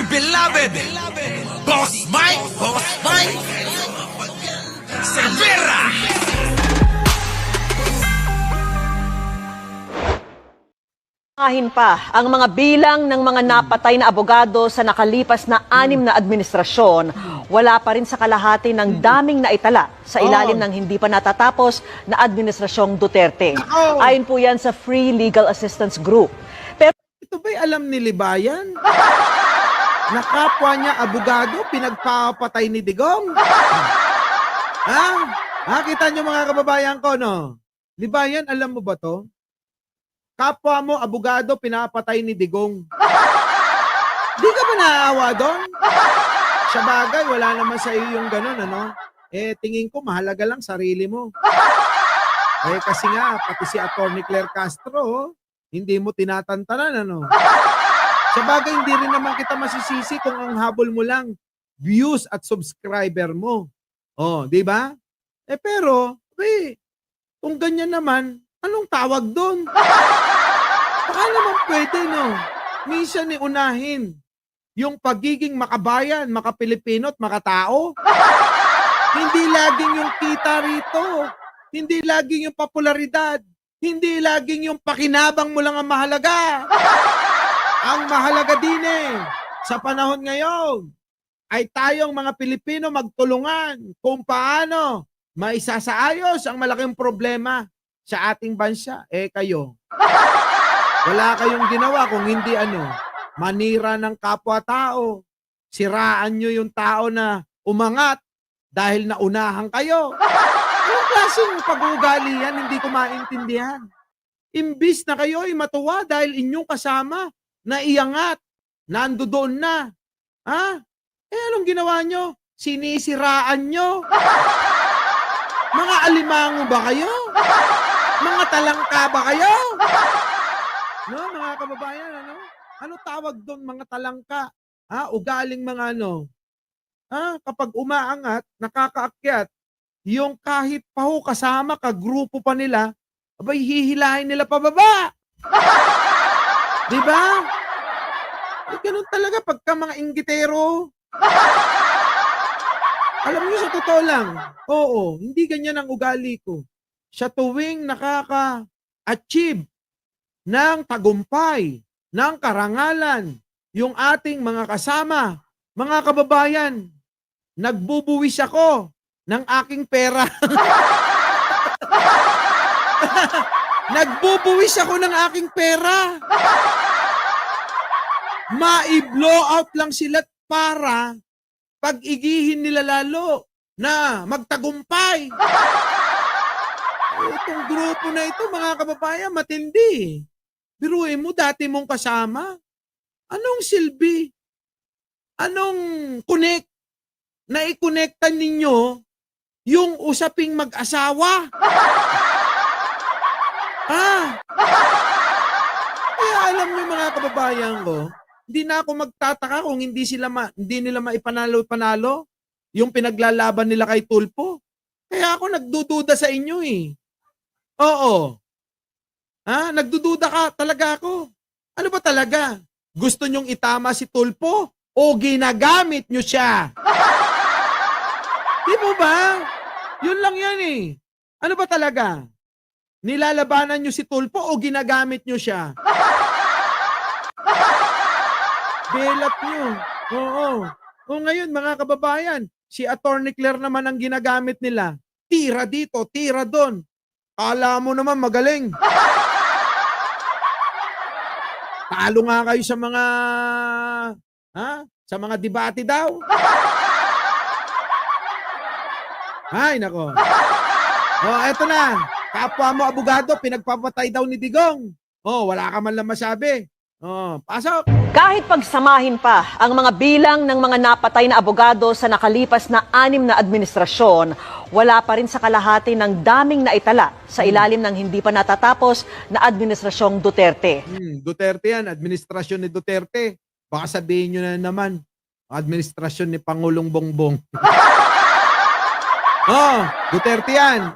dear beloved, Boss Mike Cervera. Kahin pa ang mga bilang ng mga napatay na abogado sa nakalipas na 6 na administrasyon, wala pa rin sa kalahati ng daming naitala sa ilalim ng hindi pa natatapos na administrasyong Duterte. Ayon po yan sa Free Legal Assistance Group. Pero Ito ba'y alam ni Libayan? Na kapwa niya abogado, pinagpapatay ni Digong? Ha? Kita niyo mga kababayan ko, no? Libayan, alam mo ba to? Kapwa mo abogado, pinapatay ni Digong. Di ka ba naaawa doon? Sa bagay, wala naman sa iyo yung ganun, ano? Tingin ko, mahalaga lang sarili mo. Kasi nga, pati si Atty. Claire Castro, hindi mo tinatantanan, ano? Sa bagay, hindi rin naman kita masisisi kung ang habol mo lang views at subscriber mo. Di ba? Pero, kung ganyan naman, anong tawag doon? Baka naman pwede, no? Minsan unahin yung pagiging makabayan, makapilipino at makatao. Hindi laging yung kita rito. Hindi laging yung popularidad. Hindi laging yung pakinabang mo lang ang mahalaga. Ang mahalaga din sa panahon ngayon ay tayong mga Pilipino magtulungan kung paano maisasaayos ang malaking problema sa ating bansa. Kayo, wala kayong ginawa kung hindi manira ng kapwa-tao. Siraan nyo yung tao na umangat dahil naunahan kayo. Anong klaseng pag-uugali yan? Hindi ko maintindihan. Imbis na kayo ay matuwa dahil inyong kasama na iangat, nando doon na. Anong ginawa nyo? Sinisiraan nyo. Mga alimango ba kayo? Mga talangka ba kayo? No, mga kababayan, ano tawag doon mga talangka? Ugaling mga kapag umaangat, nakakaakyat, yung kahit pa kasama ka, grupo pa nila, abay hihilahin nila pababa. Di ba? Ganun talaga pagka mga inggitero. Alam niyo, sa totoo lang, hindi ganyan ang ugali ko. Sa tuwing nakaka-achieve ng tagumpay, ng karangalan, yung ating mga kasama, mga kababayan, nagbubuwis ako ng aking pera. Nagbubuwis ako ng aking pera. Ma-blow out lang sila para pag-igihin nila lalo na magtagumpay. Itong grupo na ito, mga kababayan, matindi. Biruin mo, dati mong kasama. Anong silbi? Anong connect? Na i-connectan ninyo yung usaping mag-asawa? Kaya alam niyo, mga kababayan ko, hindi na ako magtataka kung hindi nila maipanalo-panalo yung pinaglalaban nila kay Tulfo. Kaya ako nagdududa sa inyo Oo. Nagdududa ka talaga ako. Ano ba talaga? Gusto nyong itama si Tulfo o ginagamit nyo siya? Di mo ba? Yun lang yan Ano ba talaga? Nilalabanan nyo si Tulfo o ginagamit nyo siya? Belat nyo. Ngayon, mga kababayan, si Atty. Claire naman ang ginagamit nila. Tira dito, tira doon. Kala mo naman magaling. Talo nga kayo sa mga debate daw. Ay, nako. Eto na. Kapwa mo abogado, pinagpapatay daw ni Digong. Wala ka man lang masabi. Pasok. kahit pagsamahin pa ang mga bilang ng mga napatay na abogado sa nakalipas na 6 na administrasyon, wala pa rin sa kalahati ng daming naitala sa ilalim ng hindi pa natatapos na administrasyong Duterte. Duterte yan, administrasyon ni Duterte. Baka sabihin nyo na naman, administrasyon ni Pangulong Bongbong. Duterte yan.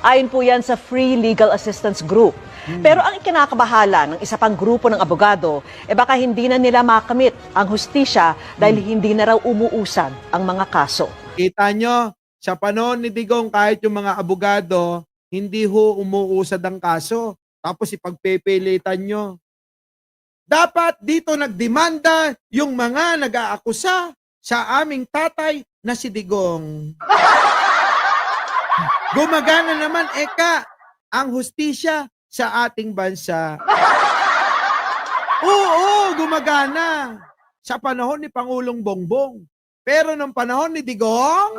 Ayon po yan sa Free Legal Assistance Group. Pero ang ikinakabahala ng isa pang grupo ng abogado, baka hindi na nila makamit ang hustisya dahil hindi na raw umuusad ang mga kaso. Kita nyo, sa panahon ni Digong, kahit yung mga abogado, hindi ho umuusad ang kaso. Tapos ipagpipilitan nyo. Dapat dito nagdemanda yung mga nag-aakusa sa aming tatay na si Digong. Gumagana naman ang hustisya sa ating bansa. Oo, gumagana sa panahon ni Pangulong Bongbong. Pero nung panahon ni Digong,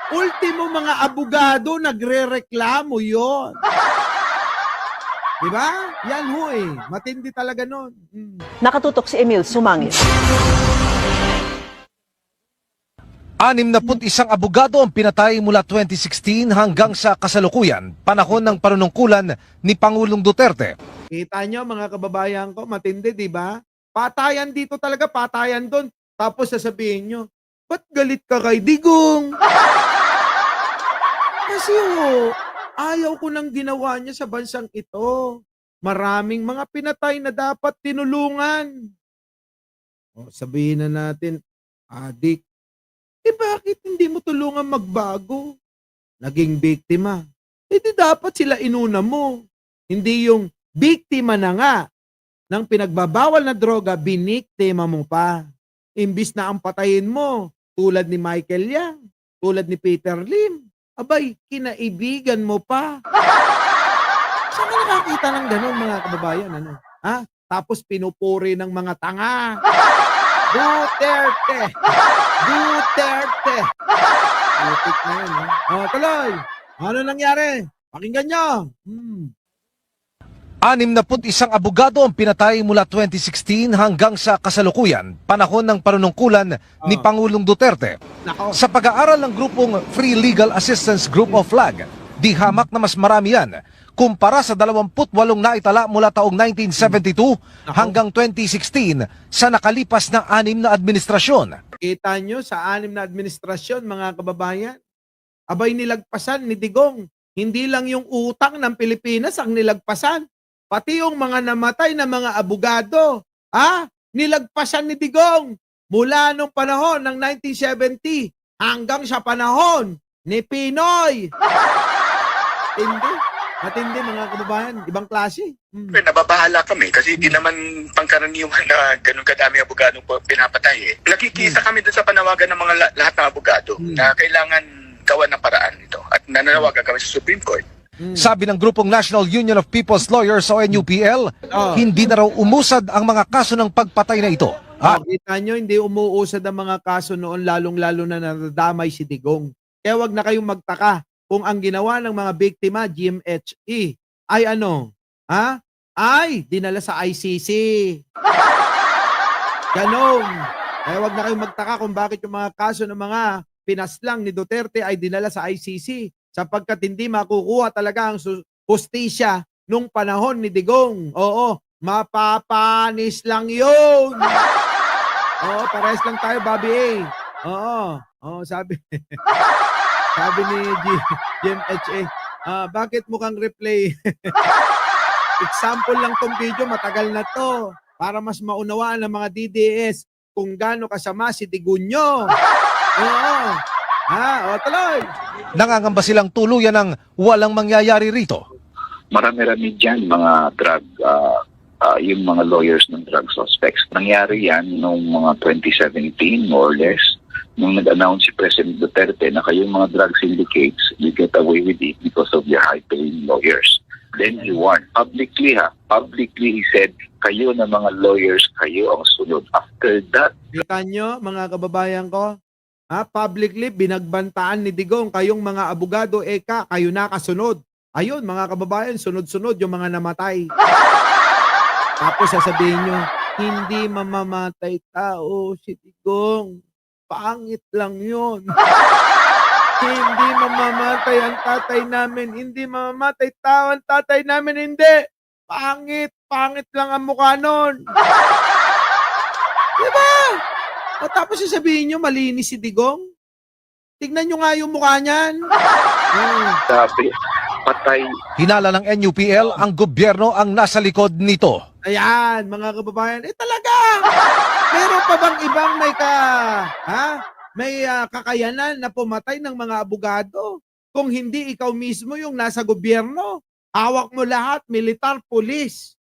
ultimo mga abogado nagrereklamo yon. Diba? Yan ho eh. Matindi talaga nun. Nakatutok si Emil Sumangit. 61 abogado ang pinatay mula 2016 hanggang sa kasalukuyan, panahon ng panunungkulan ni Pangulong Duterte. Kita nyo mga kababayan ko, matindi, di ba? Patayan dito talaga, patayan doon. Tapos sasabihin nyo, ba't galit ka kay Digong? Kasi ayaw ko nang ginawa niya sa bansang ito. Maraming mga pinatay na dapat tinulungan. Sabihin na natin, adik, bakit hindi mo tulungan magbago? Naging biktima. Di dapat sila inuna mo. Hindi yung biktima na nga ng pinagbabawal na droga, biniktima mo pa. Imbis na ang patayin mo, tulad ni Michael Yang, tulad ni Peter Lim, abay, kinaibigan mo pa. Saan ka nakakita ng gano'n, mga kababayan? Ano? Ha? Tapos pinupuri ng mga tanga. Duterte! Duterte! Butik na yun, ha? Tuloy! Ano nangyari? Pakinggan nyo! 61 abogado ang pinatay mula 2016 hanggang sa kasalukuyan, panahon ng panunungkulan ni Pangulong Duterte. Nako. Sa pag-aaral ng grupong Free Legal Assistance Group of Flag, di hamak na mas marami yan kumpara sa 28 naitala mula taong 1972 hanggang 2016 sa nakalipas na 6 na administrasyon. Kita nyo sa 6 na administrasyon, mga kababayan, abay nilagpasan ni Digong. Hindi lang yung utang ng Pilipinas ang nilagpasan, pati yung mga namatay na mga abogado. Nilagpasan ni Digong mula nung panahon ng 1970 hanggang sa panahon ni Pinoy. Matindi mga kababayan, ibang klase. Nababahala kami kasi hindi naman pangkaraniwan na ganun kadami abogado po pinapatay eh. Nakikisa kami dun sa panawagan ng mga lahat ng abogado na kailangan gawan ng paraan ito at nananawagan kami sa Supreme Court. Sabi ng grupong National Union of People's Lawyers o NUPL, hindi na raw umusad ang mga kaso ng pagpatay na ito. Kita nyo, hindi umuusad ang mga kaso noon, lalong-lalo na nadadamay si Digong. Kaya wag na kayong magtaka kung ang ginawa ng mga biktima, GMHE, ay ano? Ay, dinala sa ICC. Ganon. Kaya wag na kayong magtaka kung bakit yung mga kaso ng mga pinaslang ni Duterte ay dinala sa ICC sapagkat hindi makukuha talaga ang hustisya nung panahon ni Digong. Oo, mapapanis lang yun. Oo, parehas lang tayo, Bobby A. Oo, sabi. Sabi ni GMHA, bakit mukhang replay? Example lang tong video, matagal na to. Para mas maunawaan ng mga DDS kung gaano kasama si Digunyo. Tuloy. Nangangamba silang tuluyan ng walang mangyayari rito. Marami-rami dyan mga drug, yung mga lawyers ng drug suspects. Nangyari yan noong mga 2017 more or less. Nung nag-announce si President Duterte na kayong mga drug syndicates, you get away with it because of your high-paying lawyers. Then he warned publicly, publicly he said, kayo na mga lawyers, kayo ang sunod. After that, Kita nyo, mga kababayan ko, publicly, binagbantaan ni Digong, kayong mga abogado, kayo na kasunod. Ayun, mga kababayan, sunod-sunod yung mga namatay. Tapos sasabihin nyo, hindi mamamatay tao si Digong. Pangit lang yun. Hindi mamamatay ang tatay namin. Hindi mamamatay tao ang tatay namin. Hindi. Pangit. Pangit lang ang mukha nun. Diba? O tapos sasabihin nyo, malinis si Digong. Tignan nyo nga yung mukha niyan. patay. Hinala ng NUPL ang gobyerno ang nasa likod nito. Ayan, mga kababayan, talaga! Meron pa bang ibang may kakayanan na pumatay ng mga abogado? Kung hindi ikaw mismo yung nasa gobyerno, hawak mo lahat, militar, pulis,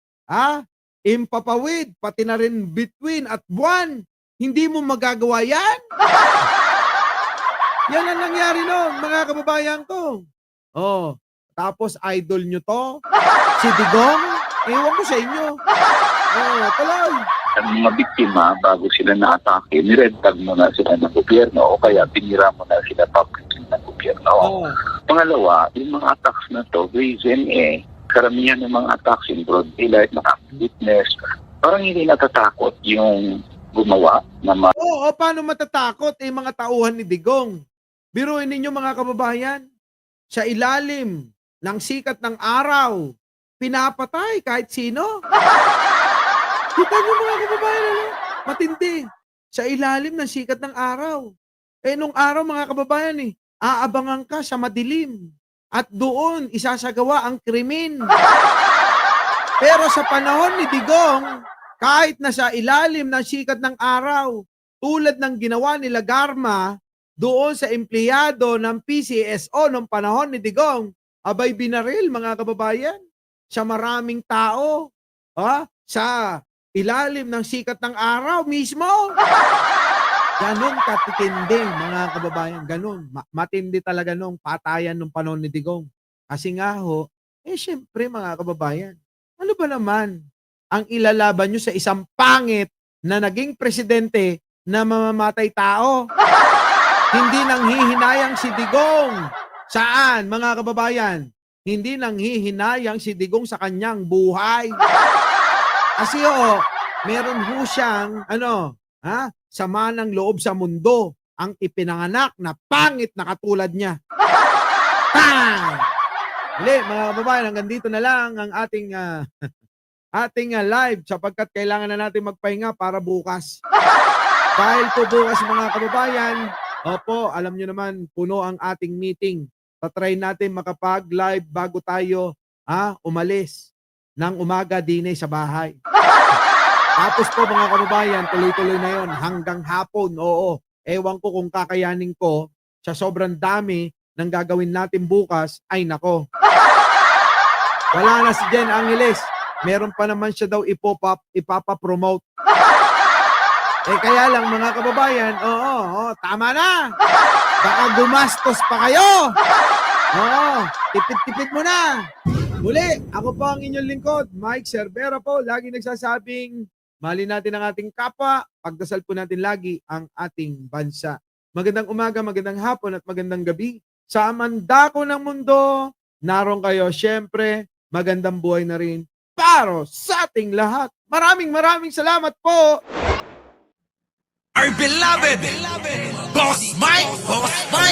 impapawid, pati na rin between at buwan, hindi mo magagawa yan? Yan ang nangyari noon, mga kababayan ko. Oh, tapos idol nyo to, si Digong, ewan ko sa inyo. Oh, tuloy. Ang mga biktima, bago sila na-atake, nirentag muna sila ng gobyerno o kaya pinira muna sila publicly ng gobyerno. Oh. Pangalawa, yung mga attacks na to, reason karamihan ng mga attacks in broad daylight, witness, parang hindi natatakot yung gumawa na Oo, paano matatakot mga tauhan ni Digong? Biruin ninyo mga kababayan, sa ilalim ng sikat ng araw, pinapatay kahit sino. Kita niyo mga kababayan, matindi. Sa ilalim ng sikat ng araw. Nung araw mga kababayan, aabangan ka sa madilim. At doon isasagawa ang krimen. Pero sa panahon ni Digong, kahit nasa ilalim ng sikat ng araw, tulad ng ginawa nila Garma, doon sa empleyado ng PCSO noong panahon ni Digong, abay binaril mga kababayan, sa maraming tao, sa ilalim ng sikat ng araw mismo. Ganon katitindi mga kababayan, ganon. Matindi talaga nung patayan nung panahon ni Digong. Kasi nga syempre mga kababayan, ano ba naman ang ilalaban nyo sa isang pangit na naging presidente na mamamatay tao? Hindi nang hihinayang si Digong. Saan, mga kababayan? Hindi nang hihinayang si Digong sa kanyang buhay. Kasi meron siyang, sama ng loob sa mundo ang ipinanganak na pangit na katulad niya. Muli, mga kababayan, hanggang dito na lang ang ating live sapagkat kailangan na natin magpahinga para bukas. Dahil po bukas mga kababayan, alam nyo naman, puno ang ating meeting. Tatry natin makapag-live bago tayo umalis ng umaga din sa bahay. Tapos po mga kababayan, tuloy-tuloy na yon hanggang hapon. Oo, ewan ko kung kakayanin ko sa sobrang dami ng gagawin natin bukas. Ay nako. Wala na si Jen Angeles. Meron pa naman siya daw ipapapromote. Kaya lang mga kababayan, tama na. Baka gumastos pa kayo. Tipid-tipid mo na. Muli, ako po ang inyong lingkod, Mike Cervera po. Lagi nagsasabing, mahalin natin ang ating kapwa, pagdasal po natin lagi ang ating bansa. Magandang umaga, magandang hapon at magandang gabi. Sa mandako ng mundo, naroon kayo. Siyempre, magandang buhay na rin para sa ating lahat. Maraming salamat po. Our beloved Boss Mike, Boss Mike.